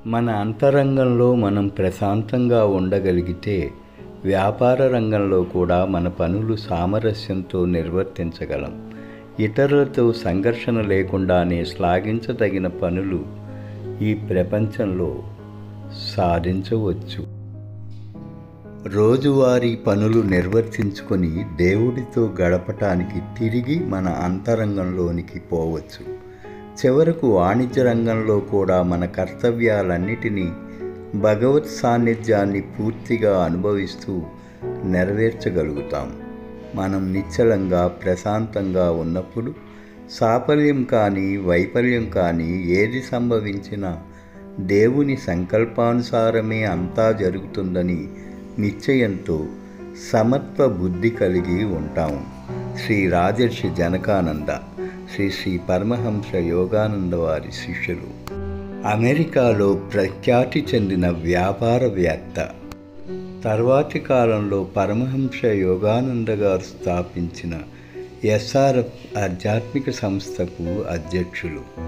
మన అంతరంగంలో మనం ప్రశాంతంగా ఉండగలిగితే వ్యాపార రంగంలో కూడా మన పనులు సామరస్యంతో నిర్వర్తించగలం. ఇతరులతో సంఘర్షణ లేకుండానే శ్లాఘించదగిన పనులు ఈ ప్రపంచంలో సాధించవచ్చు. రోజువారీ పనులు నిర్వర్తించుకొని దేవుడితో గడపటానికి తిరిగి మన అంతరంగంలోనికి పోవచ్చు. చివరకు వాణిజ్య రంగంలో కూడా మన కర్తవ్యాలన్నిటినీ భగవత్ సాన్నిధ్యాన్ని పూర్తిగా అనుభవిస్తూ నెరవేర్చగలుగుతాం. మనం నిశ్చలంగా ప్రశాంతంగా ఉన్నప్పుడు సాఫల్యం కానీ వైఫల్యం కానీ ఏది సంభవించినా దేవుని సంకల్పానుసారమే అంతా జరుగుతుందని నిశ్చయంతో సమత్వ బుద్ధి కలిగి ఉంటాము. శ్రీ రాజర్షి జనకానంద, శ్రీ పరమహంస యోగానంద వారి శిష్యులు. అమెరికాలో ప్రఖ్యాతి చెందిన వ్యాపారవేత్త. తర్వాతి కాలంలో పరమహంస యోగానంద గారు స్థాపించిన SRF ఆధ్యాత్మిక సంస్థకు అధ్యక్షులు.